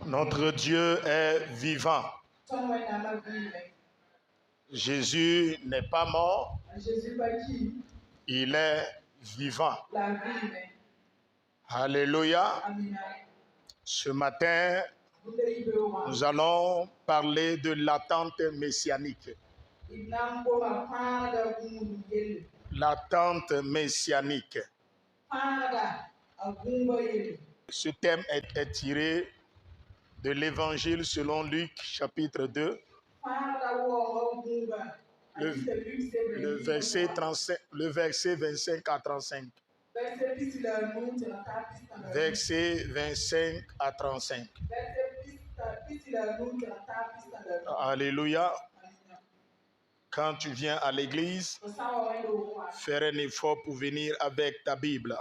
Notre Dieu est vivant. Jésus n'est pas mort, il est vivant. Alléluia. Ce matin, nous allons parler de l'attente messianique. L'attente messianique. Ce thème est tiré de l'Évangile selon Luc, chapitre 2, le verset 25 à 35. Verset 25 à 35. Alléluia. Quand tu viens à l'église, faire un effort pour venir avec ta Bible.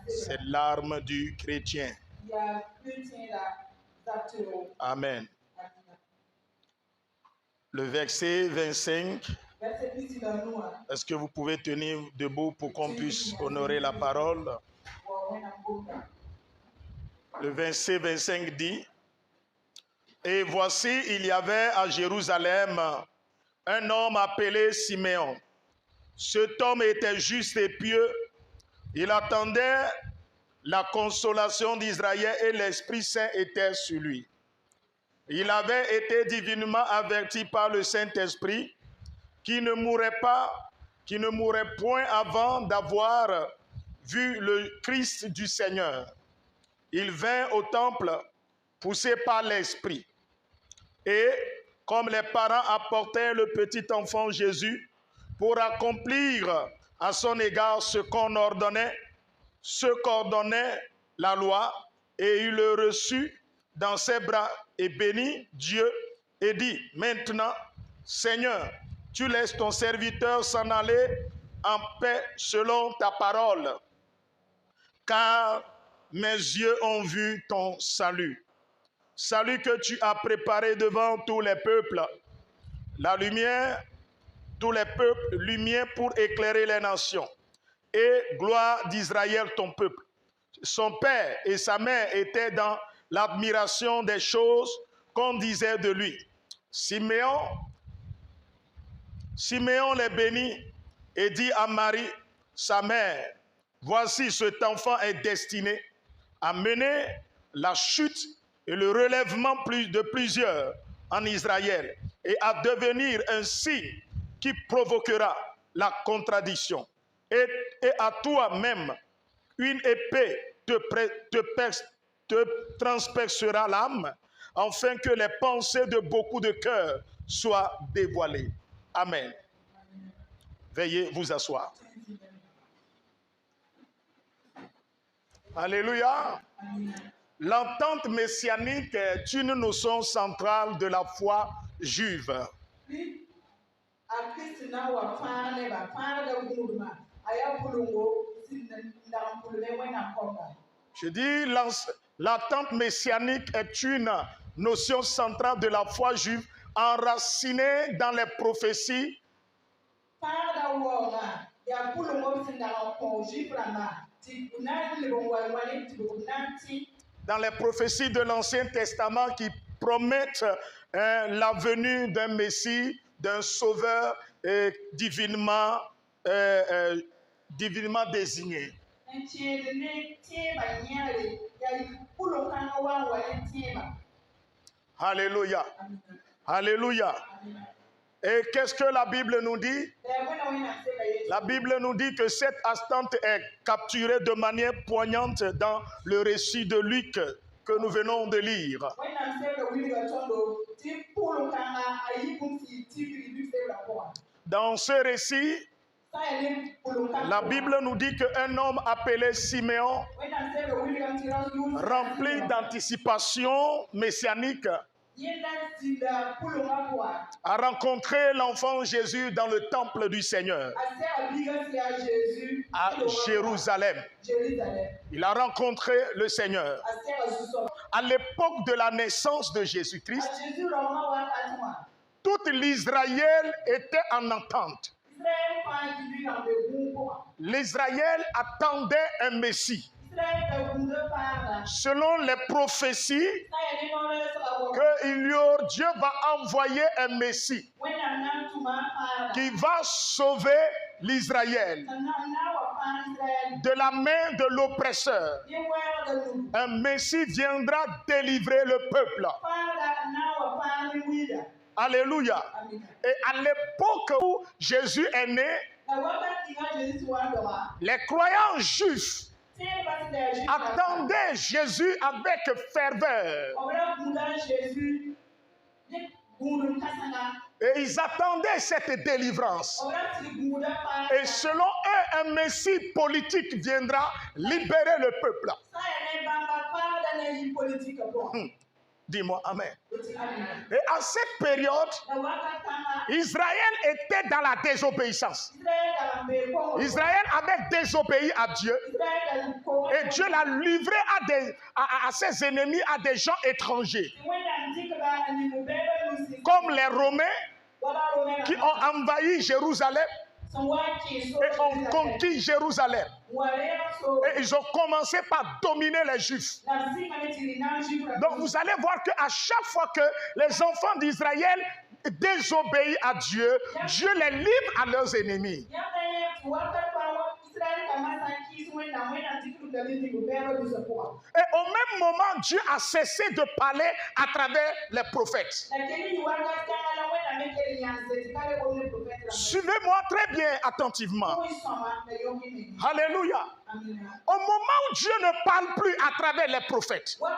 C'est l'arme du chrétien. Amen. Le verset 25. Est-ce que vous pouvez tenir debout pour qu'on puisse honorer la parole? Le verset 25 dit: Et voici, il y avait à Jérusalem un homme appelé Siméon. Cet homme était juste et pieux. Il attendait la consolation d'Israël et l'Esprit Saint était sur lui. Il avait été divinement averti par le Saint-Esprit qui ne mourrait point avant d'avoir vu le Christ du Seigneur. Il vint au temple poussé par l'Esprit. Et comme les parents apportaient le petit enfant Jésus pour accomplir à son égard ce qu'ordonnait la loi, et il le reçut dans ses bras et bénit Dieu et dit: Maintenant, Seigneur, tu laisses ton serviteur s'en aller en paix selon ta parole, car mes yeux ont vu ton salut. Salut que tu as préparé devant tous les peuples, la lumière, tous les peuples, lumière pour éclairer les nations, et gloire d'Israël ton peuple. Son père et sa mère étaient dans l'admiration des choses qu'on disait de lui. Siméon les bénit et dit à Marie, sa mère: Voici, cet enfant est destiné à mener la chute et le relèvement de plusieurs en Israël et à devenir un signe qui provoquera la contradiction. Et à toi-même, une épée te transpercera l'âme, afin que les pensées de beaucoup de cœurs soient dévoilées. Amen. Veuillez vous asseoir. Alléluia. L'attente messianique est une notion centrale de la foi juive. Je dis, l'attente messianique est une notion centrale de la foi juive enracinée dans les prophéties de l'Ancien Testament qui promettent la venue d'un Messie, d'un Sauveur divinement désigné. Alléluia. Alléluia. Et qu'est-ce que la Bible nous dit? La Bible nous dit que cette attente est capturée de manière poignante dans le récit de Luc que nous venons de lire. Dans ce récit, la Bible nous dit qu'un homme appelé Siméon, rempli d'anticipation messianique, a rencontré l'enfant Jésus dans le temple du Seigneur à Jérusalem. Il a rencontré le Seigneur. À l'époque de la naissance de Jésus-Christ, toute l'Israël était en attente. L'Israël attendait un Messie. selon les prophéties, que Dieu va envoyer un Messie qui va sauver l'Israël de la main de l'oppresseur. Un Messie viendra délivrer le peuple. Alléluia. Et à l'époque où Jésus est né, les croyants juifs attendaient Jésus avec ferveur. Et ils attendaient cette délivrance. Et selon eux, un Messie politique viendra libérer le peuple. Dis-moi Amen. Et à cette période, Israël était dans la désobéissance. Israël avait désobéi à Dieu. Et Dieu l'a livré à ses ennemis, à des gens étrangers. Comme les Romains qui ont envahi Jérusalem et ont conquis Jérusalem. Et ils ont commencé par dominer les Juifs. Donc vous allez voir qu'à chaque fois que les enfants d'Israël désobéissent à Dieu, Dieu les livre à leurs ennemis. Et au même moment, Dieu a cessé de parler à travers les prophètes. Suivez-moi très bien attentivement. Alléluia. Au moment où Dieu ne parle plus à travers les prophètes, au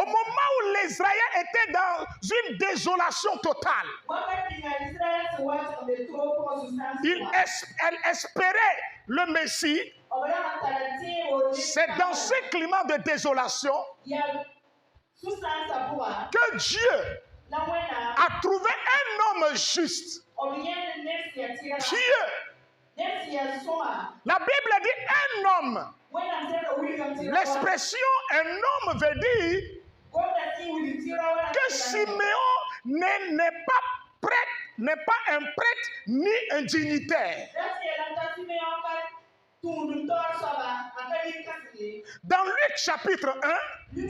moment où l'Israël était dans une désolation totale, elle espérait le Messie. C'est dans ce climat de désolation que Dieu a trouvé un homme juste, pieux. La Bible dit un homme. L'expression un homme veut dire que Siméon n'est pas prêtre, n'est pas un prêtre ni un dignitaire. Dans Luc chapitre 1, Dieu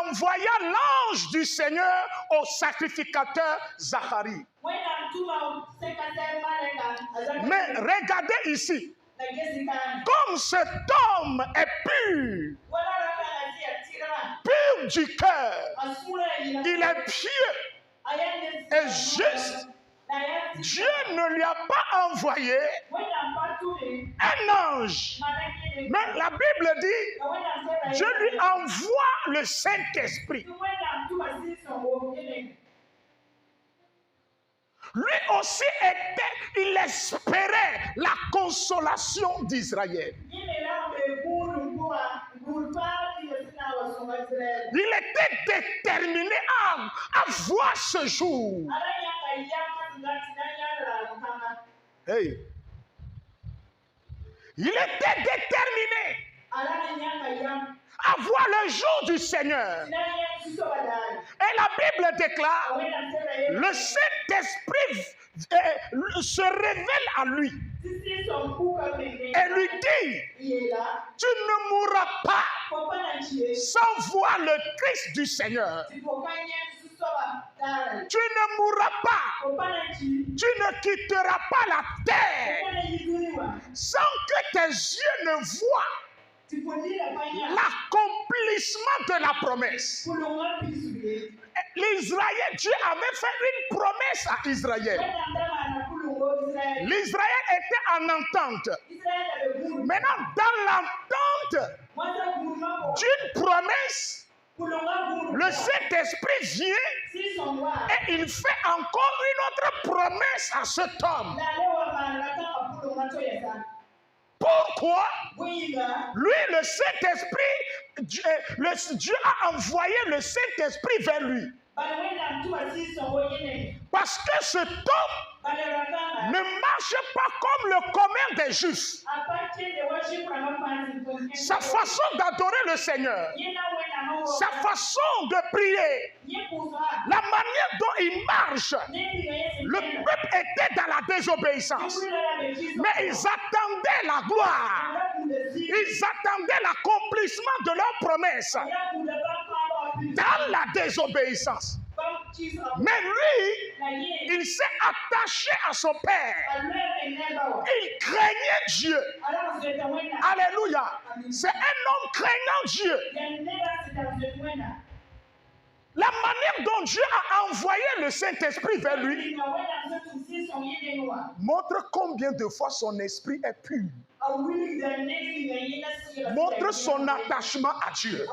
envoya l'ange du Seigneur au sacrificateur Zacharie. Mais regardez ici, comme cet homme est pur, pur du cœur, il est pieux et juste, Dieu ne lui a pas envoyé un ange. Mais la Bible dit, Dieu lui envoie le Saint-Esprit. Lui aussi il espérait la consolation d'Israël. Il était déterminé à voir ce jour. Hey. Il était déterminé à voir le jour du Seigneur. Et la Bible déclare, le Saint-Esprit se révèle à lui et lui dit, tu ne mourras pas sans voir le Christ du Seigneur. Tu ne mourras pas, tu ne quitteras pas la terre sans que tes yeux ne voient l'accomplissement de la promesse. L'Israël, Dieu avait fait une promesse à Israël. L'Israël était en entente. Maintenant, dans l'entente d'une promesse, le Saint-Esprit vient et il fait encore une autre promesse à cet homme. Pourquoi? Lui, le Saint-Esprit, Dieu a envoyé le Saint-Esprit vers lui. Parce que cet homme ne marche pas comme le commun des Juifs. Sa façon d'adorer le Seigneur sa façon de prier, la manière dont il marche. Le peuple était dans la désobéissance. Mais ils attendaient la gloire. Ils attendaient l'accomplissement de leurs promesses dans la désobéissance. Mais lui, il s'est attaché à son Père. Il craignait Dieu. Alléluia. C'est un homme craignant Dieu. La manière dont Dieu a envoyé le Saint-Esprit vers lui montre combien de fois son esprit est pur. Montre son attachement à Dieu.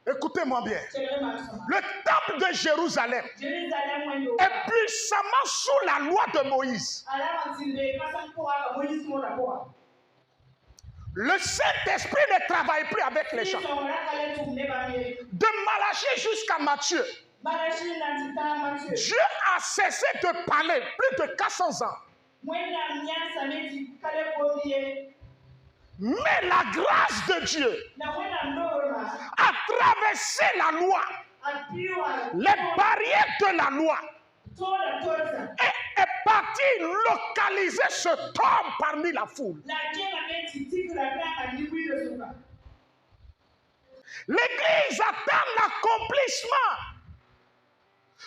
Écoutez-moi bien. Le temple de Jérusalem est puissamment sous la loi de Moïse. Le Saint-Esprit ne travaille plus avec les gens. De Malachie jusqu'à Matthieu, Dieu a cessé de parler plus de 400 ans. Mais la grâce de Dieu a traversé la loi, les barrières de la loi, et est parti localiser ce homme parmi la foule. L'Église attend l'accomplissement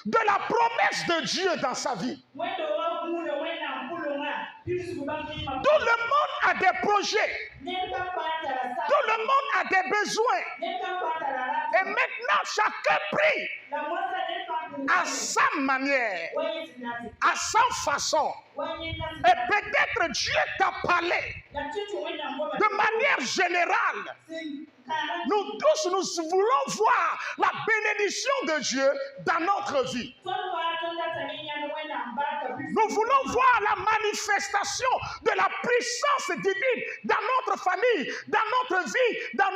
de la promesse de Dieu dans sa vie. Tout le monde a des projets. Tout le monde a des besoins. Et maintenant, chacun prie à sa manière, à sa façon. Et peut-être Dieu t'a parlé de manière générale. Nous tous, nous voulons voir la bénédiction de Dieu dans notre vie. Nous voulons voir la manifestation de la puissance divine dans notre famille, dans notre vie, dans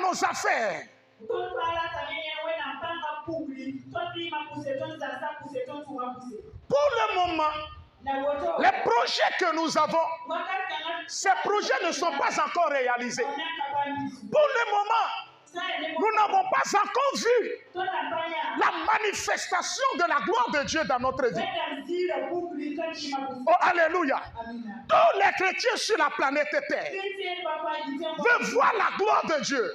nos affaires. Pour le moment, les projets que nous avons, ces projets ne sont pas encore réalisés. Pour le moment, nous n'avons pas encore vu la manifestation de la gloire de Dieu dans notre vie. Oh, alléluia. Tous les chrétiens sur la planète Terre veulent voir la gloire de Dieu,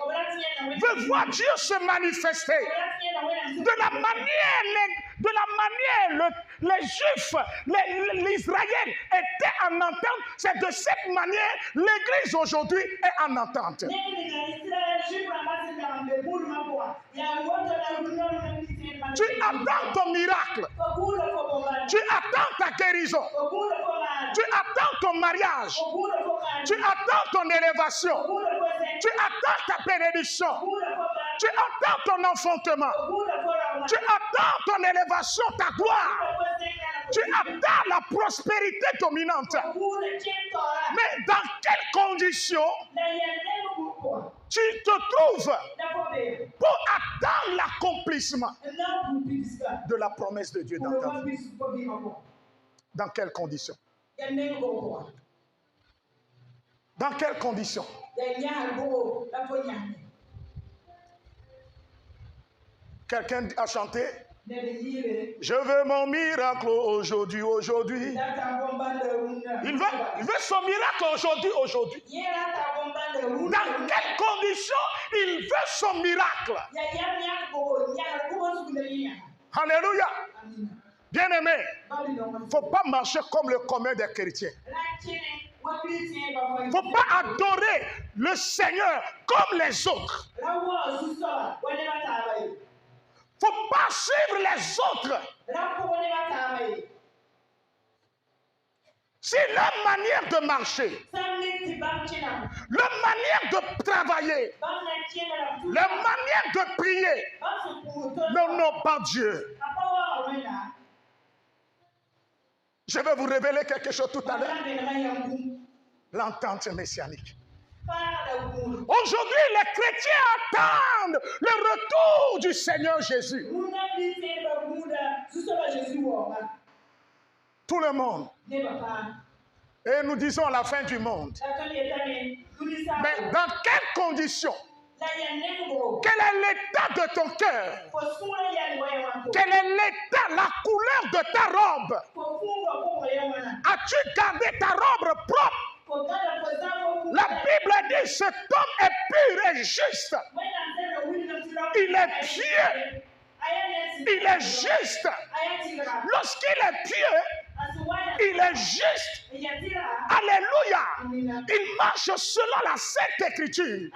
veulent voir Dieu se manifester. De la manière, les Juifs, les Israéliens étaient en entente, c'est de cette manière l'Église aujourd'hui est en entente. Tu attends ton miracle. Tu attends ta guérison. Tu attends ton mariage. Tu attends ton élévation. Tu attends ta bénédiction. Tu attends ton enfantement. Tu attends ton élévation, ta gloire. Tu attends la prospérité dominante. Mais dans quelles conditions tu te trouves pour attendre l'accomplissement de la promesse de Dieu dans ta vie? Dans quelles conditions? Dans quelles conditions? Quelqu'un a chanté? Je veux mon miracle aujourd'hui, aujourd'hui. Il veut son miracle aujourd'hui. Dans quelles conditions il veut son miracle? Alléluia. Bien-aimé, il ne faut pas marcher comme le commun des chrétiens. Il ne faut pas adorer le Seigneur comme les autres. Il ne faut pas suivre les autres. C'est leur manière de marcher, leur manière de travailler, leur manière de prier. Non, pas Dieu. Je vais vous révéler quelque chose tout à l'heure. L'entente messianique. Aujourd'hui, les chrétiens attendent le retour du Seigneur Jésus. Tout le monde. Et nous disons la fin du monde. Mais dans quelles conditions Quel est l'état de ton cœur? Quel est l'état, la couleur de ta robe? As-tu gardé ta robe propre? La Bible dit cet homme est pur et juste. Il est pieux. Il est juste. Lorsqu'il est pieux, il est juste. Alléluia. Il marche selon la Sainte Écriture.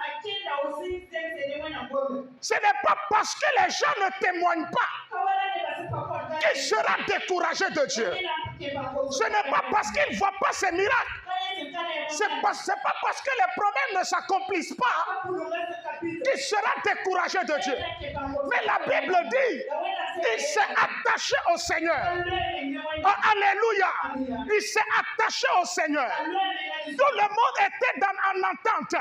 Ce n'est pas parce que les gens ne témoignent pas qu'il sera découragé de Dieu. Ce n'est pas parce qu'il ne voit pas ses miracles. Ce n'est pas parce que les promesses ne s'accomplissent pas qu'il sera découragé de Dieu. Mais la Bible dit, il s'est attaché au Seigneur. Oh, alléluia. Il s'est attaché au Seigneur. Tout le monde était en entente.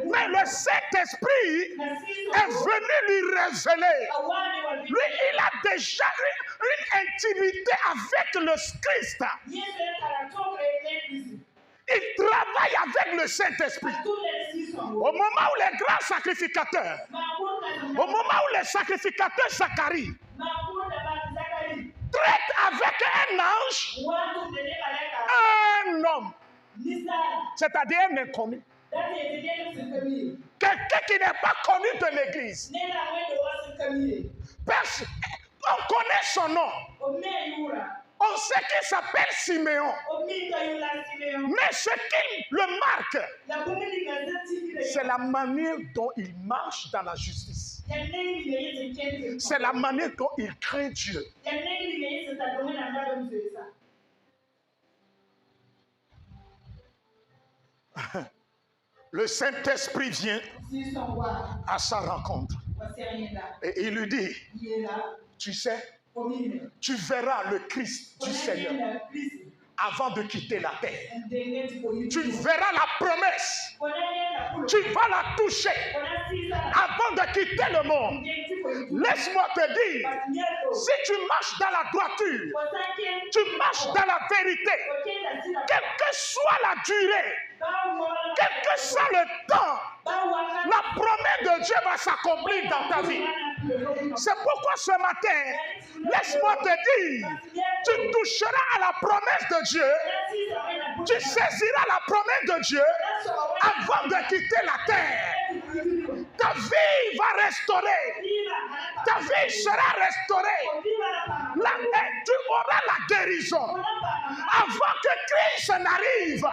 Mais le Saint-Esprit est venu lui révéler. Lui, il a déjà une intimité avec le Christ. Il travaille avec le Saint-Esprit. Au moment où les grands sacrificateurs, au moment où les sacrificateurs Zacharie traitent avec un ange, un homme, c'est-à-dire un inconnu, quelqu'un qui n'est pas connu de l'Église. On connaît son nom. On sait qu'il s'appelle Siméon. Mais ce qui le marque, c'est la manière dont il marche dans la justice. C'est la manière dont il craint Dieu. Le Saint-Esprit vient à sa rencontre. Et il lui dit, tu sais, tu verras le Christ du Seigneur avant de quitter la terre. Tu verras la promesse. Tu vas la toucher avant de quitter le monde. Laisse-moi te dire, si tu marches dans la droiture, tu marches dans la vérité, quelle que soit la durée, quel que soit le temps, la promesse de Dieu va s'accomplir dans ta vie. C'est pourquoi ce matin, laisse-moi te dire, tu toucheras à la promesse de Dieu, tu saisiras la promesse de Dieu avant de quitter la terre. Ta vie va restaurer, ta vie sera restaurée, tu auras la guérison avant que Christ n'arrive.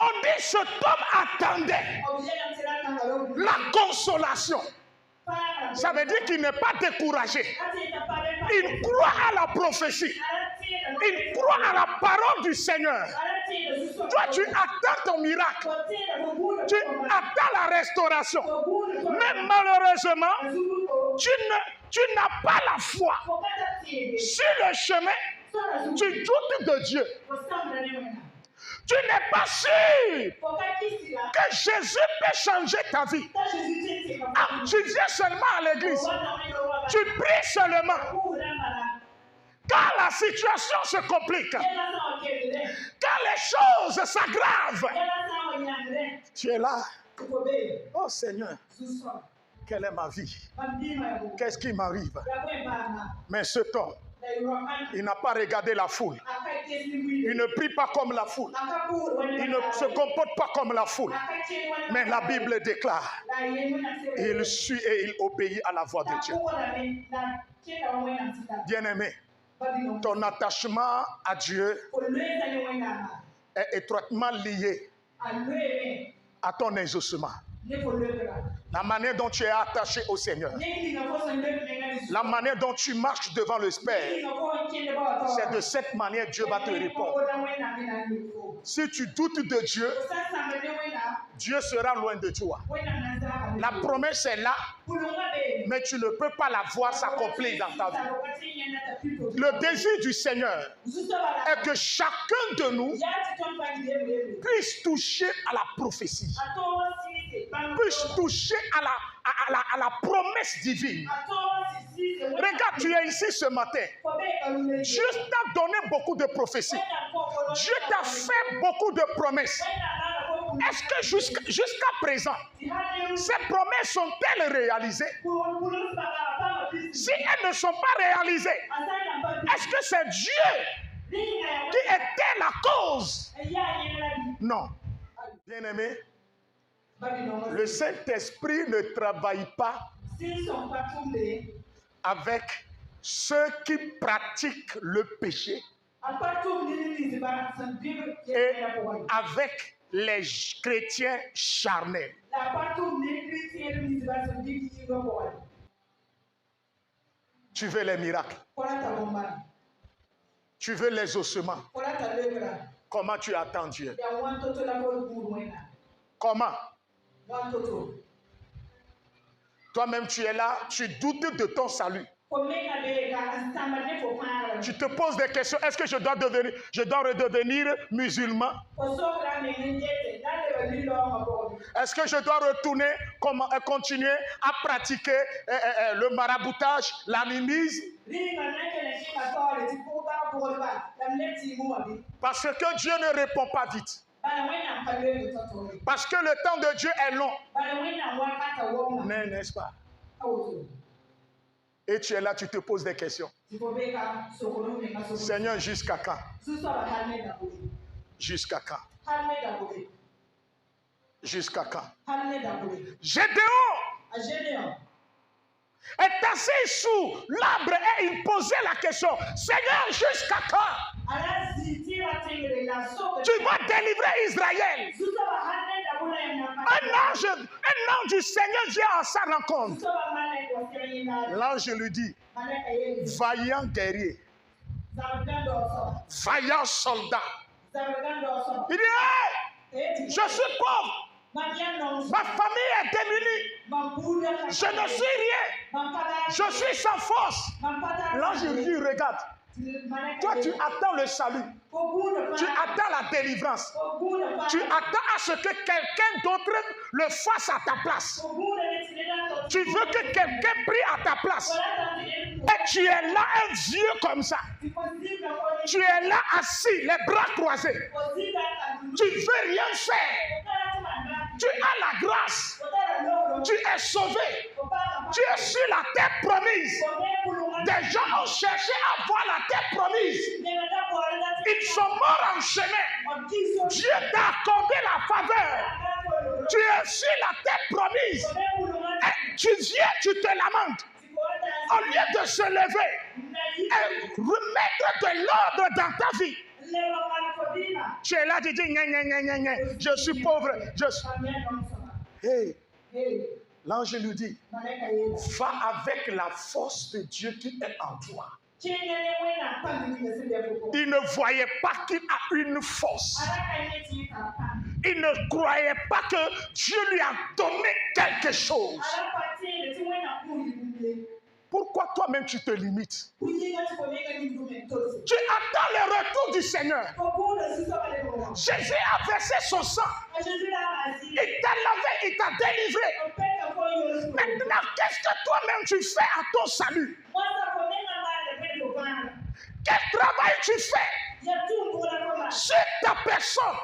On dit cet homme attendait la consolation. Ça veut dire qu'il n'est pas découragé. Il croit à la prophétie. Il croit à la parole du Seigneur. Toi, tu attends ton miracle. Tu attends la restauration. Mais malheureusement, tu n'as pas la foi. Sur le chemin, tu doutes de Dieu. Tu n'es pas sûr que Jésus peut changer ta vie. Ah, tu viens seulement à l'église. Tu pries seulement. Quand la situation se complique, quand les choses s'aggravent, tu es là. Oh Seigneur, quelle est ma vie? Qu'est-ce qui m'arrive? Mais ce temps, il n'a pas regardé la foule. Il ne prie pas comme la foule. Il ne se comporte pas comme la foule. Mais la Bible déclare, il suit et il obéit à la voix de Dieu. Bien-aimé, ton attachement à Dieu est étroitement lié à ton exaucement. La manière dont tu es attaché au Seigneur, la manière dont tu marches devant le Père, c'est de cette manière que Dieu va te répondre. Si tu doutes de Dieu, Dieu sera loin de toi. La promesse est là, mais tu ne peux pas la voir s'accomplir dans ta vie. Le désir du Seigneur est que chacun de nous puisse toucher à la prophétie, puisse toucher à la promesse divine. Regarde, tu es ici ce matin. Dieu t'a donné beaucoup de prophéties. Dieu t'a fait beaucoup de promesses. Est-ce que jusqu'à présent, ces promesses sont-elles réalisées? Si elles ne sont pas réalisées, est-ce que c'est Dieu qui était la cause? Non. Bien-aimé, le Saint-Esprit ne travaille pas avec ceux qui pratiquent le péché et avec les chrétiens charnels. Tu veux les miracles? Tu veux les ossements? Comment tu attends Dieu? Comment? Toi-même, tu es là, tu doutes de ton salut. Tu te poses des questions. Est-ce que je dois redevenir musulman? Est-ce que je dois retourner, continuer à pratiquer le maraboutage, l'animisme? Parce que Dieu ne répond pas vite. Parce que le temps de Dieu est long. N'est-ce pas? Et tu es là, tu te poses des questions. Seigneur, jusqu'à quand? Jusqu'à quand? Jusqu'à quand? Gédéon est assis sous l'arbre et il posait la question. Seigneur, jusqu'à quand? Tu vas délivrer Israël. Un ange du Seigneur vient à sa rencontre. L'ange lui dit, vaillant guerrier, vaillant soldat. Il dit, hey, je suis pauvre. Ma famille est démunie. Je ne suis rien. Je suis sans force. L'ange lui dit, regarde. Toi, tu attends le salut. Tu attends la délivrance. Tu attends à ce que quelqu'un d'autre le fasse à ta place. Tu veux que quelqu'un prie à ta place. Et tu es là, un vieux comme ça. Tu es là assis, les bras croisés. Tu ne veux rien faire. Tu as la grâce. Tu es sauvé. Tu es sur la terre promise. Des gens ont cherché à voir la terre promise. Ils sont morts en chemin. Dieu t'a accordé la faveur. Tu es sur la terre promise. Et tu viens, tu te lamentes. Au lieu de se lever et remettre de l'ordre dans ta vie. Tu es là, tu dis, je suis pauvre. Hey. L'ange lui dit, va avec la force de Dieu qui est en toi. Il ne voyait pas qu'il a une force. Il ne croyait pas que Dieu lui a donné quelque chose. Pourquoi toi-même tu te limites? Tu attends le retour du Seigneur. Jésus a versé son sang. Il t'a lavé, il t'a délivré. Maintenant, qu'est-ce que toi-même tu fais à ton salut? Quel travail tu fais sur ta personne?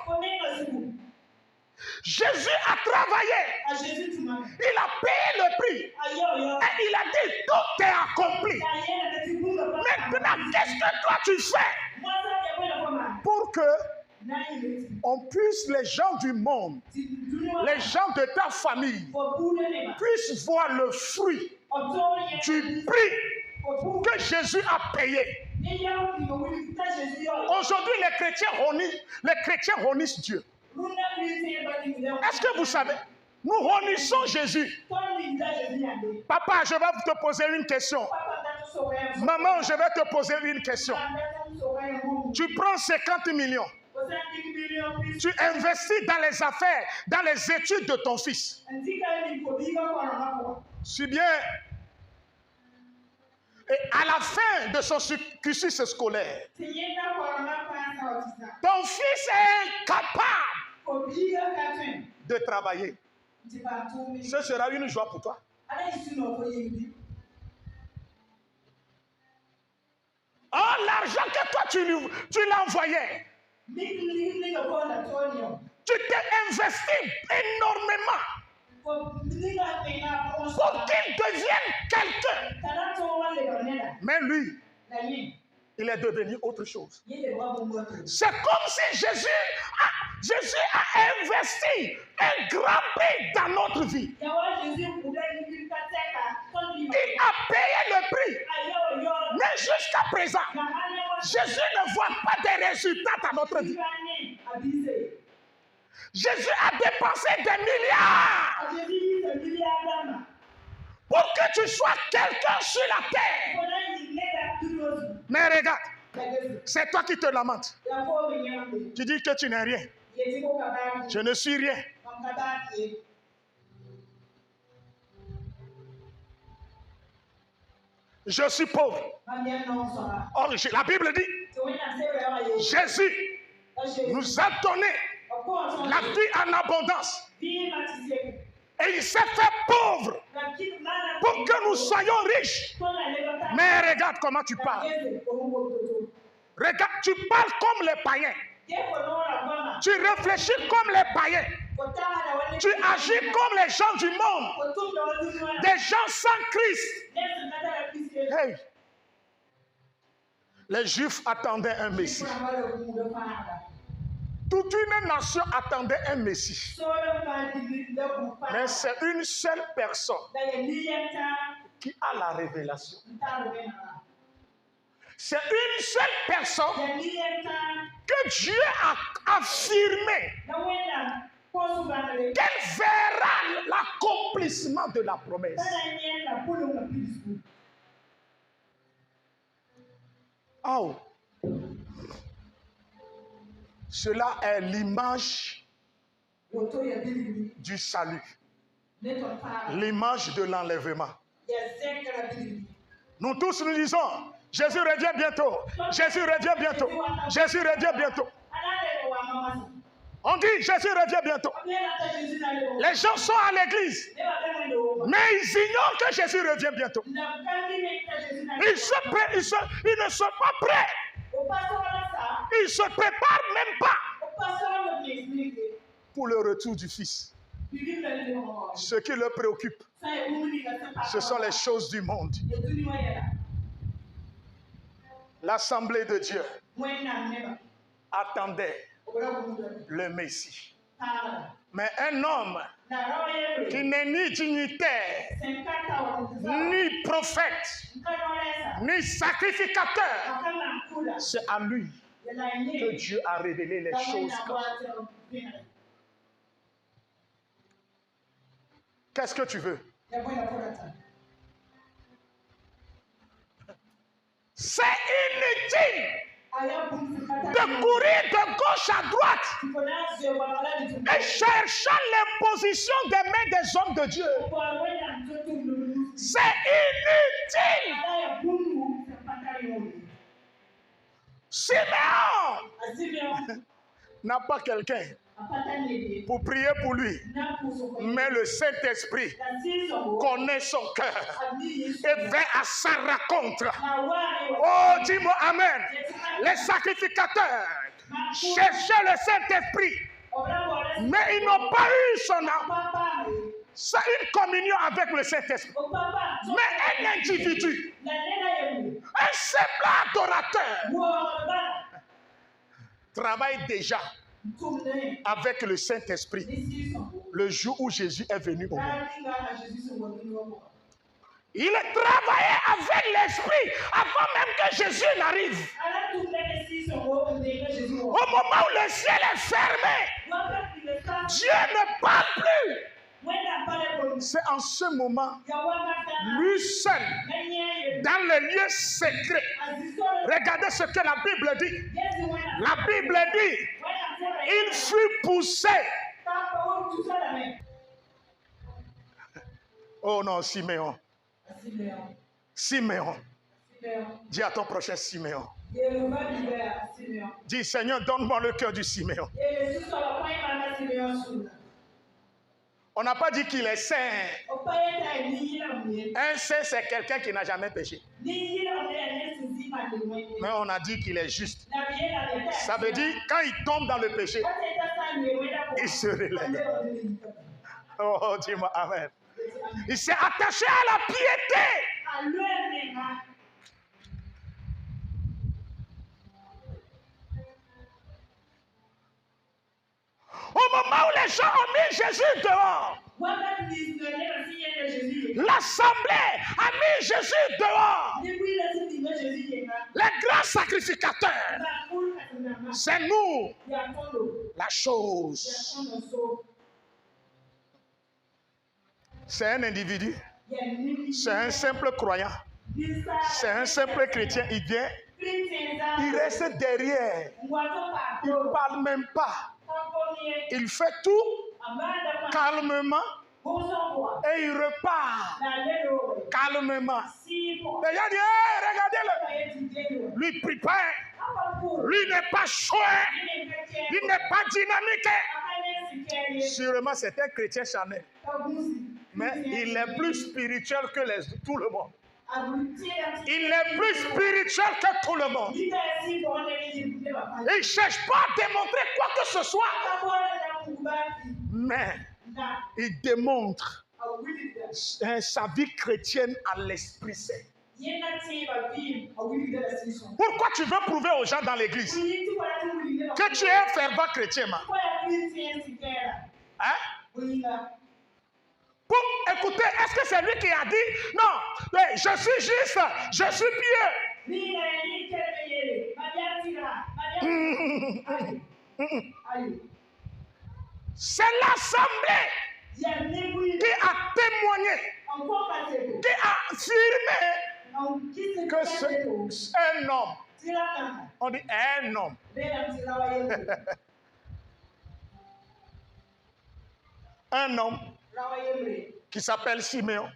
Jésus a travaillé. Il a payé le prix. Et il a dit, tout est accompli. Maintenant, qu'est-ce que toi tu fais pour que on puisse, les gens du monde, les gens de ta famille, puissent voir le fruit du prix que Jésus a payé. Aujourd'hui, les chrétiens honnissent Dieu. Est-ce que vous savez? Nous honnissons Jésus. Papa, je vais te poser une question. Maman, je vais te poser une question. Tu prends 50 millions. Tu investis dans les affaires, dans les études de ton fils. Si bien. Et à la fin de son cursus scolaire, ton fils est incapable de travailler. Ce sera une joie pour toi. Oh, l'argent que toi tu l'envoyais. Tu t'es investi énormément pour qu'il devienne quelqu'un. Mais lui, il est devenu autre chose. C'est comme si Jésus a investi un grand prix dans notre vie. Il a payé le prix. Mais jusqu'à présent, Jésus ne voit pas des résultats dans notre vie. Jésus a dépensé des milliards pour que tu sois quelqu'un sur la terre. Mais regarde, c'est toi qui te lamentes. Tu dis que tu n'es rien. Je ne suis rien. Je suis pauvre. Or, la Bible dit, Jésus nous a donné la vie en abondance. Et il s'est fait pauvre pour que nous soyons riches. Mais regarde comment tu parles. Regarde, tu parles comme les païens. Tu réfléchis comme les païens. Tu agis comme les gens du monde. Des gens sans Christ. Hey. Les Juifs attendaient un Messie. Toute une nation attendait un Messie. Mais c'est une seule personne qui a la révélation. C'est une seule personne que Dieu a affirmé qu'elle verra l'accomplissement de la promesse. Oh. Cela est l'image du salut, l'image de l'enlèvement. Nous tous nous disons, Jésus revient bientôt, Jésus revient bientôt, Jésus revient bientôt. On dit, Jésus revient bientôt. Les gens sont à l'église, mais ils ignorent que Jésus revient bientôt. Ils ne sont pas prêts. Ils ne se préparent même pas pour le retour du Fils. Ce qui le préoccupe, ce sont les choses du monde. L'Assemblée de Dieu attendait le Messie. Mais un homme qui n'est ni dignitaire, ni prophète, ni sacrificateur, c'est à lui que Dieu a révélé les choses. Qu'est-ce que tu veux? C'est inutile de courir de gauche à droite et cherchant l'imposition des mains des hommes de Dieu. C'est inutile. Simeon n'a pas quelqu'un pour prier pour lui, mais le Saint-Esprit connaît son cœur et vient à sa rencontre. Oh, dis-moi Amen. Les sacrificateurs cherchaient le Saint-Esprit, mais ils n'ont pas eu son âme. C'est une communion avec le Saint-Esprit. Mais un individu, un simple adorateur, travaille déjà avec le Saint-Esprit le jour où Jésus est venu au monde. Il travaillait avec l'Esprit avant même que Jésus n'arrive. Au moment où le ciel est fermé, Dieu ne parle plus. C'est en ce moment, lui seul, dans le lieu secret. Regardez ce que la Bible dit. La Bible dit, il fut poussé. Oh non, Siméon. Siméon. Dis à ton prochain Siméon. Dis, Seigneur, donne-moi le cœur du Siméon. On n'a pas dit qu'il est saint. Un saint, c'est quelqu'un qui n'a jamais péché. Mais on a dit qu'il est juste. Ça veut dire, quand il tombe dans le péché, il se relève. Oh, dis-moi amen. Il s'est attaché à la piété. Au moment où les gens ont mis Jésus dehors, l'assemblée a mis Jésus dehors. Les grands sacrificateurs, c'est nous. La chose, c'est un individu, c'est un simple croyant, c'est un simple chrétien. Il vient, il reste derrière, il ne parle même pas. Il fait tout calmement et il repart calmement. Les gens disent, hey, regardez-le. Lui ne prie pas. Lui n'est pas chouette. Il n'est pas dynamique. Sûrement, c'est un chrétien charnel. Mais il est plus spirituel que tout le monde. Il est plus spirituel que tout le monde. Il ne cherche pas à démontrer quoi que ce soit. Mais il démontre sa vie chrétienne à l'Esprit Saint. Pourquoi tu veux prouver aux gens dans l'église que tu es un fervent chrétien? Hein? Pour écouter, est-ce que c'est lui qui a dit non, je suis juste, je suis pieux? C'est l'assemblée qui a témoigné, qui a affirmé que c'est un homme. On dit un homme. Un homme qui s'appelle Siméon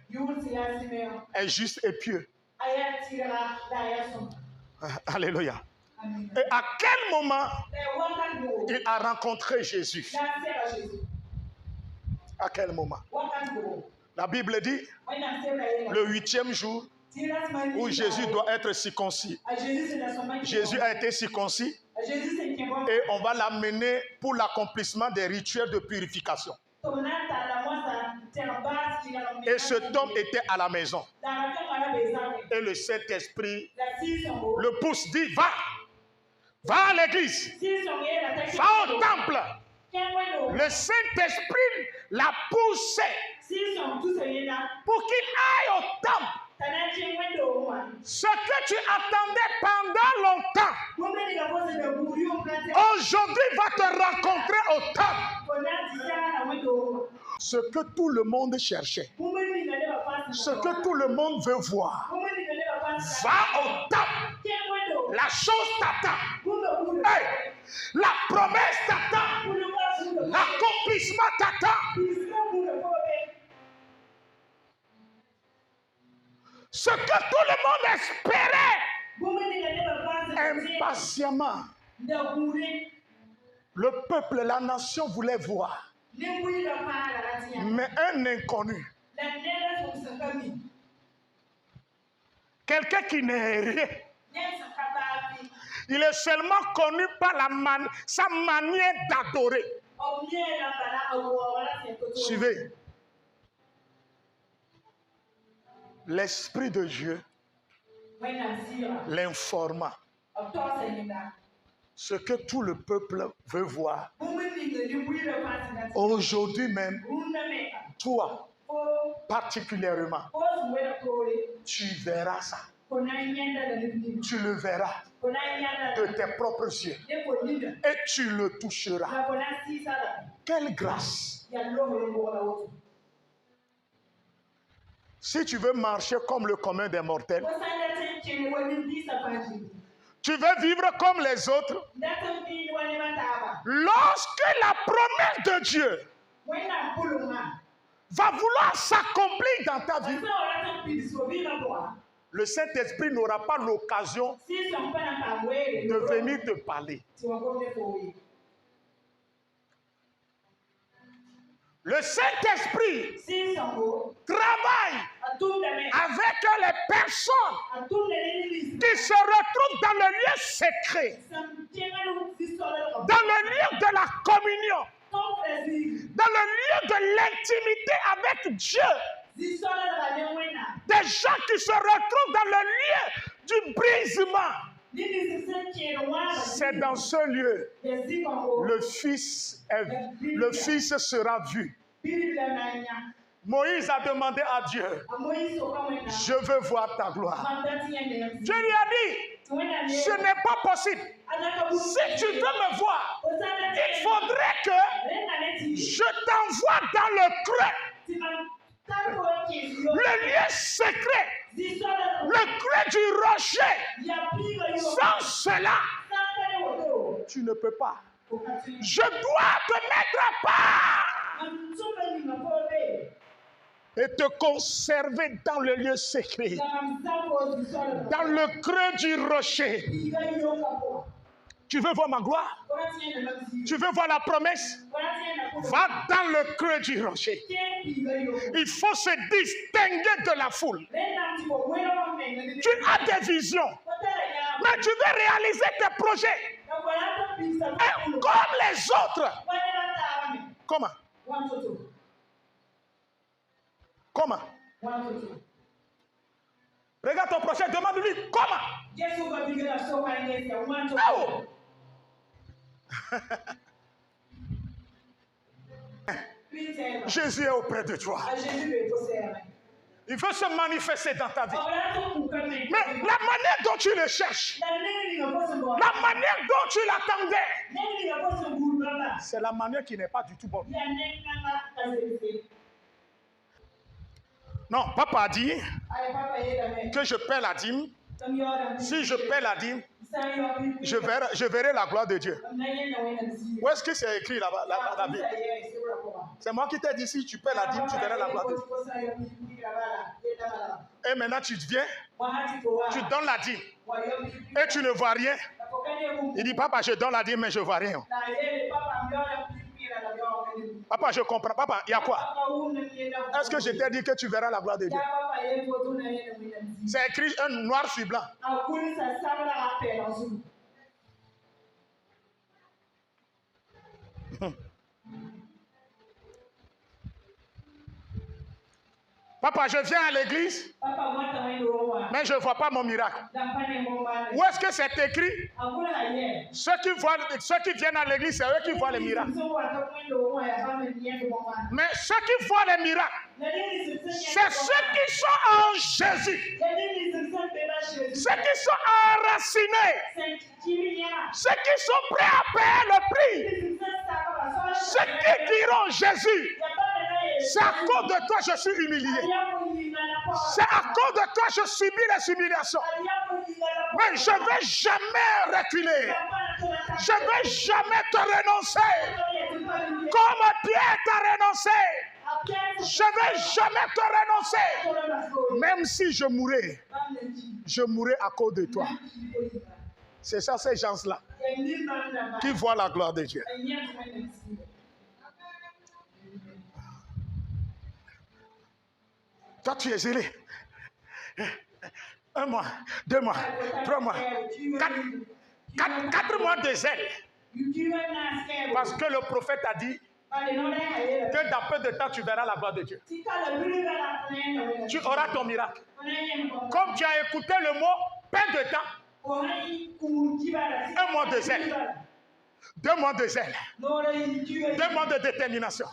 est juste et pieux. Alléluia. Et à quel moment il a rencontré Jésus? À quel moment? La Bible dit le 8e jour où Jésus doit être circoncis. Jésus a été circoncis et on va l'amener pour l'accomplissement des rituels de purification. Et cet homme était à la maison. Et le Saint-Esprit le pousse, dit va à l'église, va au temple. Le Saint-Esprit l'a poussé pour qu'il aille au temple. Ce que tu attendais pendant longtemps, aujourd'hui va te rencontrer au temple. Ce que tout le monde cherchait, ce que tout le monde veut voir, va au temple. La chose t'attend. Hey, la promesse t'attend. L'accomplissement t'attend. Ce que tout le monde espérait impatiemment, le peuple, la nation voulait voir. Mais un inconnu, quelqu'un qui n'est rien, il est seulement connu par sa manière d'adorer. Suivez. L'Esprit de Dieu l'informa. Ce que tout le peuple veut voir. Aujourd'hui même, toi, particulièrement, tu verras ça. Tu le verras de tes propres yeux. Et tu le toucheras. Quelle grâce! Si tu veux marcher comme le commun des mortels, tu veux vivre comme les autres, lorsque la promesse de Dieu va vouloir s'accomplir dans ta vie, le Saint-Esprit n'aura pas l'occasion de venir te parler. Le Saint-Esprit travaille avec les personnes qui se retrouvent dans le lieu secret, dans le lieu de la communion, dans le lieu de l'intimité avec Dieu. Des gens qui se retrouvent dans le lieu du brisement. C'est dans ce lieu le Fils sera vu. Moïse a demandé à Dieu, je veux voir ta gloire. Dieu lui a dit, ce n'est pas possible. Si tu veux me voir, il faudrait que je t'envoie dans le creux. Le lieu secret, le creux du rocher. Sans cela, tu ne peux pas. Je dois te mettre à part et te conserver dans le lieu secret, dans le creux du rocher. Tu veux voir ma gloire? Tu veux voir la promesse? Va dans le creux du rocher. Il faut se distinguer de la foule. Tu as des visions, mais tu veux réaliser tes projets. Et comme les autres. Comment? Comment? Regarde ton prochain, demande-lui comment. Oh. Jésus est auprès de toi. Il veut se manifester dans ta vie. Mais la manière dont tu le cherches, la manière dont tu l'attendais, c'est la manière qui n'est pas du tout bonne. Non, papa a dit que je paie la dîme. Si je paie la dîme, je verrai la gloire de Dieu. Où est-ce que c'est écrit là-bas, la Bible? C'est moi qui t'ai dit, si tu paies la dîme, tu verras la gloire de Dieu. Et maintenant tu viens, tu donnes la dîme et tu ne vois rien. Il dit, papa, je donne la dîme, mais je ne vois rien. Papa, je comprends. Papa, il y a quoi? Est-ce que je t'ai dit que tu verras la gloire de Dieu? C'est écrit un noir sur blanc. Papa, je viens à l'église, mais je ne vois pas mon miracle. Où est-ce que c'est écrit? Ceux qui viennent à l'église, c'est eux qui voient les miracles. Mais ceux qui voient les miracles, c'est ceux qui sont en Jésus. Ceux qui sont enracinés. Ceux qui sont prêts à payer le prix. Ceux qui diront Jésus, c'est à cause de toi je suis humilié. C'est à cause de toi je subis les humiliations. Mais je ne vais jamais reculer. Je ne vais jamais te renoncer. Comme Pierre t'a renoncé. Je ne vais jamais te renoncer. Même si je mourrai à cause de toi. C'est ça, ces gens-là qui voient la gloire de Dieu. Toi, tu es zélé. 1 mois, 2 mois, 3 mois, 4 mois de zèle. Parce que le prophète a dit que dans peu de temps, tu verras la gloire de Dieu. Tu auras ton miracle. Comme tu as écouté le mot, peu de temps. 1 mois de zèle. 2 mois de zèle. 2 mois de détermination.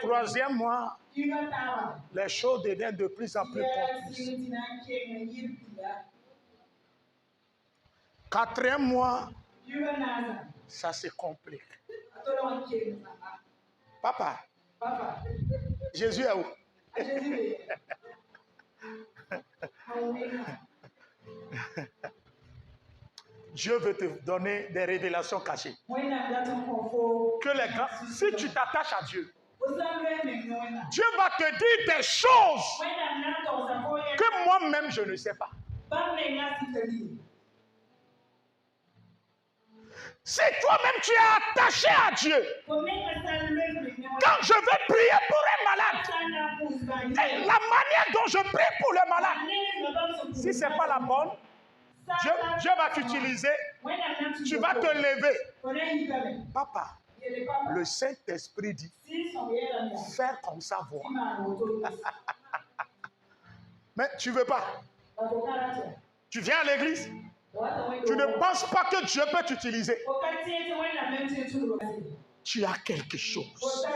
3e mois, les choses deviennent de plus en plus compliquées. 4e mois, ça se complique. Papa, Jésus est où? Dieu veut te donner des révélations cachées. Que les grands, si tu t'attaches à Dieu, Dieu va te dire des choses que moi-même je ne sais pas. Si toi-même tu es attaché à Dieu, quand je vais prier pour un malade, et la manière dont je prie pour le malade, si ce n'est pas la bonne, Dieu va t'utiliser, tu vas te lever. Papa, le Saint-Esprit dit, faire comme ça, voir. Mais tu ne veux pas. Tu viens à l'église, tu ne penses pas que Dieu peut t'utiliser. Tu as quelque chose.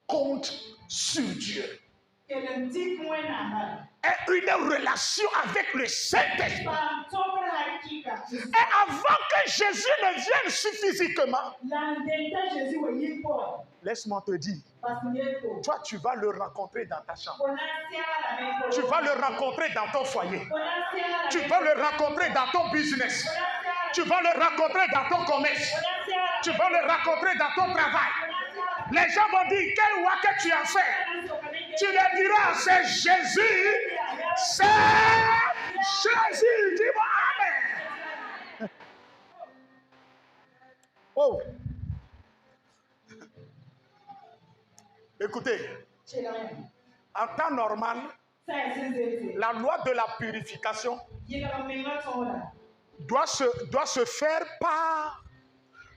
Compte sur Dieu. Et une relation avec le Saint-Esprit. Et avant que Jésus ne vienne physiquement, laisse-moi te dire, toi tu vas le rencontrer dans ta chambre. Tu vas le rencontrer dans ton foyer. Tu vas le rencontrer dans ton business. Tu vas le rencontrer dans ton commerce. Tu vas le rencontrer dans ton travail. Les gens vont dire, quel roi que tu as fait? Tu leur diras, c'est Jésus. C'est Jésus. Dis-moi Amen. Oh. Écoutez, en temps normal, la loi de la purification doit se faire par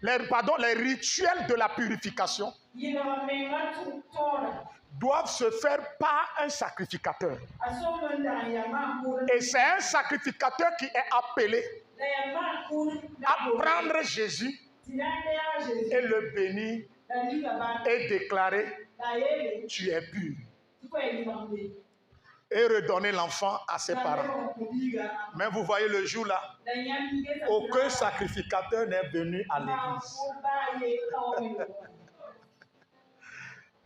les rituels de la purification doivent se faire par un sacrificateur. Et c'est un sacrificateur qui est appelé à prendre Jésus et le bénir et déclarer tu es pur. Et redonner l'enfant à ses parents. Mais vous voyez le jour là, aucun sacrificateur n'est venu à l'église.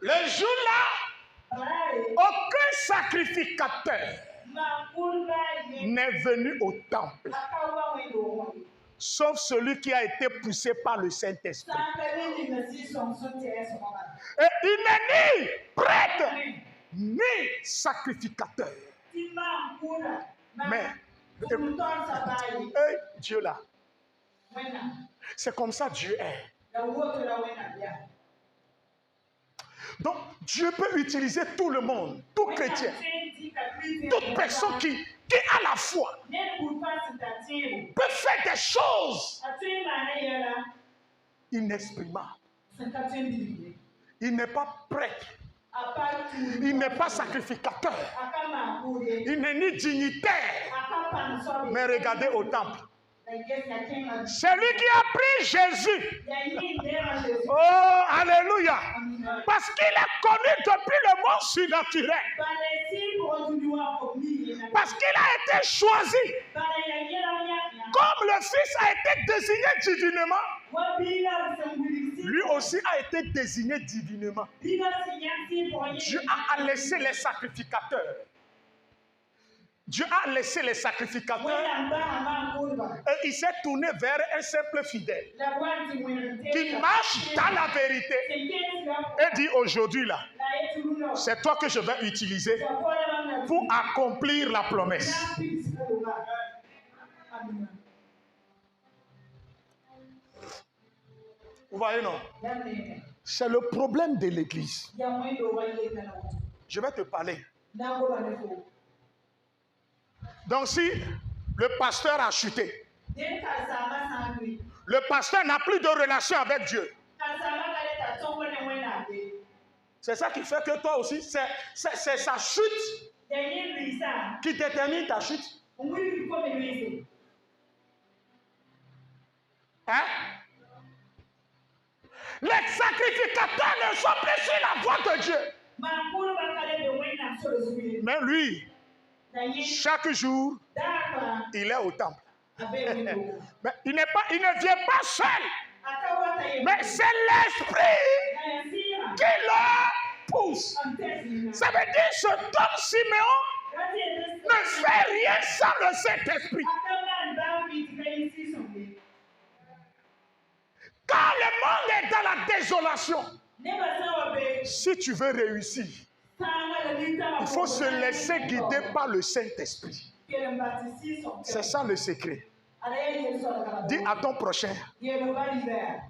Le jour là, aucun sacrificateur n'est venu au temple. Sauf celui qui a été poussé par le Saint-Esprit. Et il n'est ni prêtre, ni sacrificateur. Mais Dieu là, c'est comme ça Dieu est. Donc Dieu peut utiliser tout le monde, tout chrétien, toute personne qui a la foi peut faire des choses inexprimables. Il n'est pas prêtre. Il n'est pas sacrificateur. Il n'est ni dignitaire. Mais regardez au temple. Celui qui a pris Jésus. Oh, alléluia. Parce qu'il est connu depuis le monde surnaturel. Parce qu'il a été choisi. Comme le Fils a été désigné divinement, lui aussi a été désigné divinement. Dieu a laissé les sacrificateurs. Dieu a laissé les sacrificateurs et il s'est tourné vers un simple fidèle qui marche dans la vérité et dit aujourd'hui là, c'est toi que je vais utiliser pour accomplir la promesse. Vous voyez non? C'est le problème de l'église. Je vais te parler. Donc si le pasteur a chuté, le pasteur n'a plus de relation avec Dieu. C'est ça qui fait que toi aussi, c'est sa chute qui détermine ta chute. Hein? Les sacrificateurs ne sont plus sur la voie de Dieu. Mais lui, chaque jour, il est au temple. Mais il ne vient pas seul. Mais c'est l'esprit qui le pousse. Ça veut dire que cet homme Siméon ne fait rien sans le Saint-Esprit. Quand le monde est dans la désolation, si tu veux réussir, il faut se laisser guider par le Saint-Esprit. C'est ça le secret. Dis à ton prochain,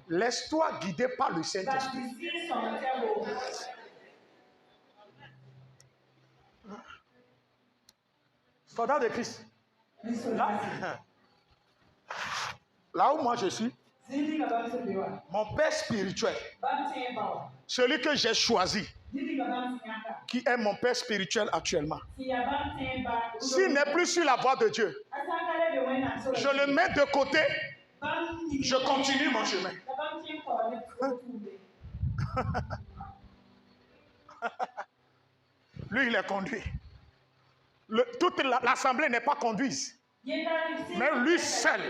laisse-toi guider par le Saint-Esprit. Soldat de Christ. Là où moi je suis, mon père spirituel, celui que j'ai choisi, qui est mon père spirituel actuellement, s'il n'est plus sur la voie de Dieu, je le mets de côté, je continue mon chemin. Lui, il est conduit. Toute l'assemblée n'est pas conduite. Mais lui seul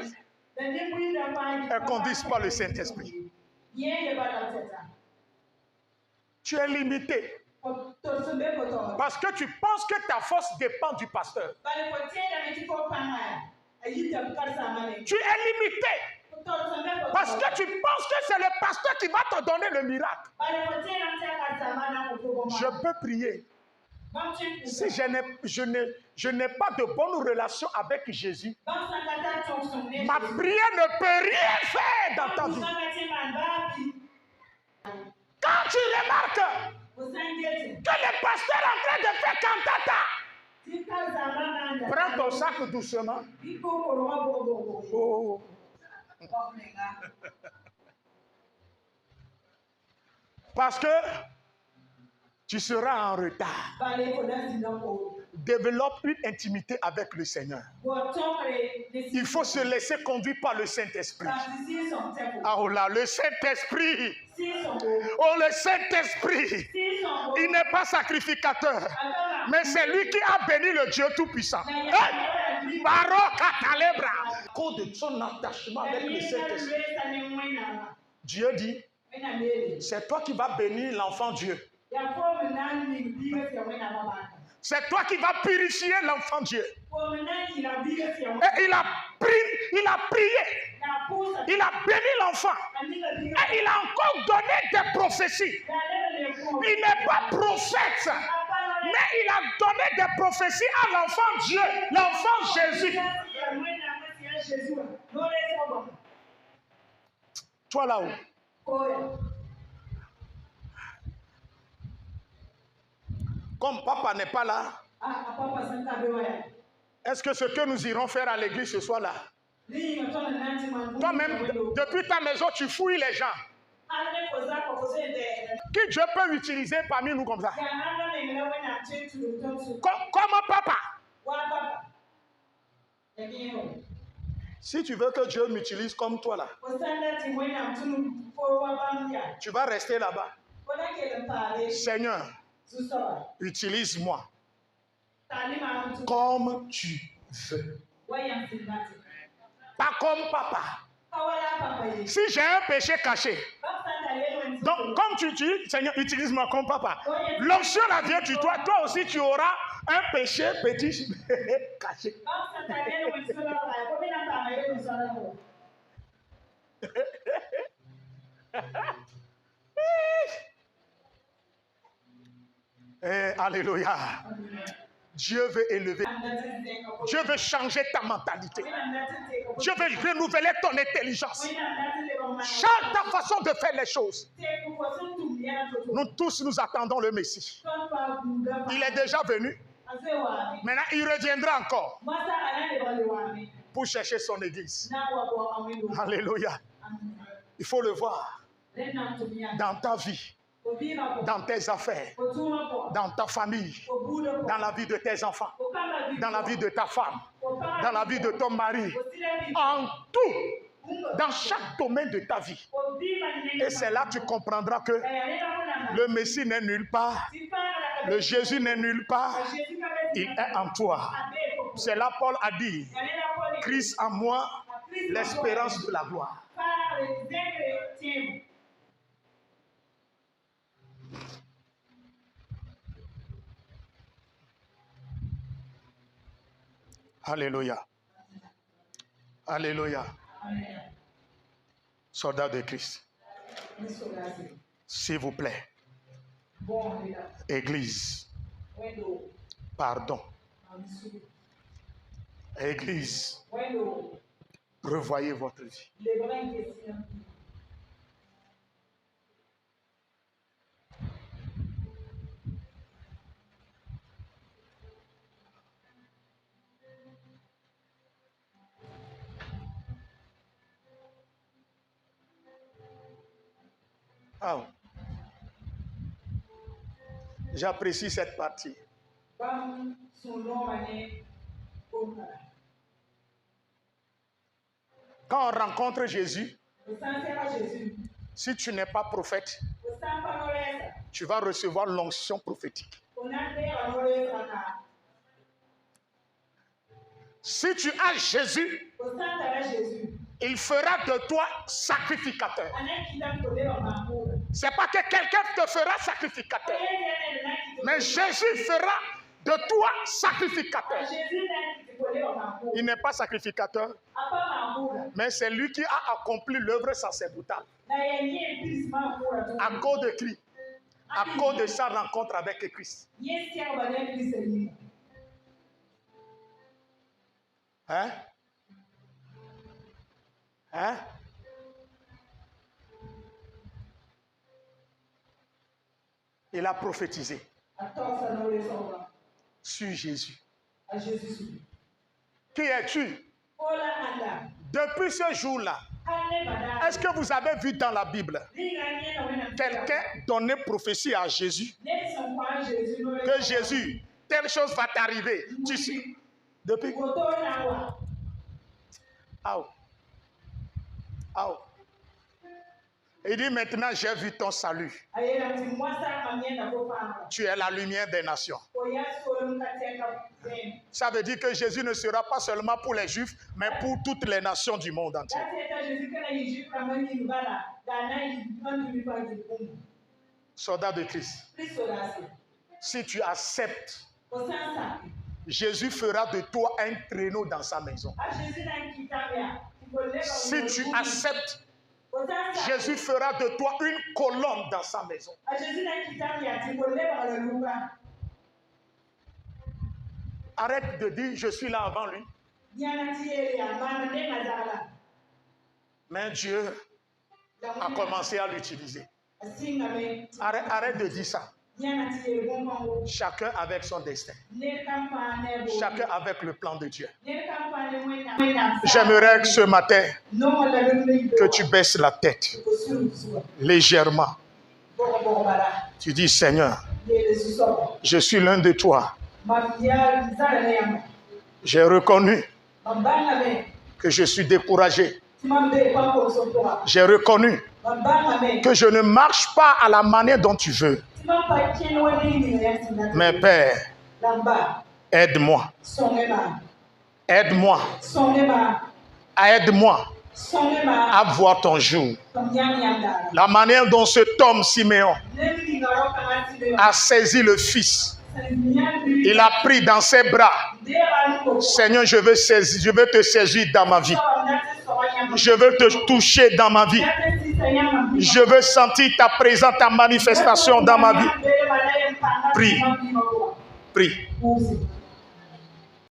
est conduit par le Saint-Esprit. Tu es limité. Parce que tu penses que ta force dépend du pasteur. Tu es limité. Parce que tu penses que c'est le pasteur qui va te donner le miracle. Je peux prier. Si je n'ai pas de bonne relation avec Jésus, ma prière ne peut rien faire dans ta vie. Quand tu remarques que le pasteur est en train de faire cantata, prends ton sac doucement. Oh. Parce que tu seras en retard. Développe une intimité avec le Seigneur. Il faut se laisser conduire par le Saint-Esprit. Oh là, le Saint-Esprit. Oh, le Saint-Esprit. Il n'est pas sacrificateur. Mais c'est lui qui a béni le Dieu Tout-Puissant. Cause de son attachement avec le Saint-Esprit. Dieu dit, c'est toi qui vas bénir l'enfant Dieu. C'est toi qui vas purifier l'enfant Dieu. Et il a prié. Il a béni l'enfant. Et il a encore donné des prophéties. Il n'est pas prophète. Mais il a donné des prophéties à l'enfant Dieu, l'enfant Jésus. Toi là-haut. Comme papa n'est pas là, est-ce que ce que nous irons faire à l'église ce soir là? Toi-même, depuis ta maison, tu fouilles les gens. Qui Dieu peut utiliser parmi nous comme ça? Comme papa. Si tu veux que Dieu m'utilise comme toi là, tu vas rester là-bas. Seigneur, utilise-moi comme tu veux. Pas comme papa. Si j'ai un péché caché, donc comme tu dis, Seigneur, utilise-moi comme papa. L'onction là vient sur toi, toi aussi tu auras un péché petit caché. Alléluia. Dieu veut élever. Dieu veut changer ta mentalité. Dieu veut renouveler ton intelligence. Change ta façon de faire les choses. Nous tous, nous attendons le Messie. Il est déjà venu. Maintenant, il reviendra encore pour chercher son église. Alléluia. Il faut le voir dans ta vie, dans tes affaires, dans ta famille, dans la vie de tes enfants, dans la vie de ta femme, dans la vie de ton mari, en tout, dans chaque domaine de ta vie. Et c'est là que tu comprendras que le Messie n'est nulle part, le Jésus n'est nulle part, il est en toi. C'est là Paul a dit, Christ en moi, l'espérance de la gloire. Alléluia. Alléluia. Soldat de Christ. S'il vous plaît. Église. Pardon. Église. Revoyez votre vie. Oh. J'apprécie cette partie. Quand on rencontre Jésus, si tu n'es pas prophète, tu vas recevoir l'onction prophétique. Si tu as Jésus, il fera de toi sacrificateur. C'est pas que quelqu'un te fera sacrificateur, mais Jésus fera de toi sacrificateur. Il n'est pas sacrificateur, mais c'est lui qui a accompli l'œuvre sacerdotale. À cause de Christ, à cause de sa rencontre avec Christ. Hein? Hein? Il a prophétisé sur Jésus. Qui es-tu? Depuis ce jour-là, est-ce que vous avez vu dans la Bible quelqu'un donner prophétie à Jésus? Que Jésus, telle chose va t'arriver. Tu sais. Depuis. Ah. Ah. Il dit maintenant, j'ai vu ton salut. Tu es la lumière des nations. Ça veut dire que Jésus ne sera pas seulement pour les Juifs, mais pour toutes les nations du monde entier. Soldat de Christ, si tu acceptes, Jésus fera de toi un traîneau dans sa maison. Si tu acceptes, Jésus fera de toi une colonne dans sa maison. Arrête de dire je suis là avant lui. Mais Dieu a commencé à l'utiliser. Arrête de dire ça. Chacun avec son destin. Chacun avec le plan de Dieu. J'aimerais que ce matin que tu baisses la tête légèrement. Tu dis Seigneur, je suis l'un de toi. J'ai reconnu que je suis découragé. J'ai reconnu que je ne marche pas à la manière dont tu veux. Mais Père, aide-moi. Aide-moi. Aide-moi à voir ton jour. La manière dont cet homme Siméon a saisi le Fils. Il a pris dans ses bras. Seigneur, je veux te saisir dans ma vie. Je veux te toucher dans ma vie. Je veux sentir ta présence, ta manifestation dans ma vie. Prie. Prie.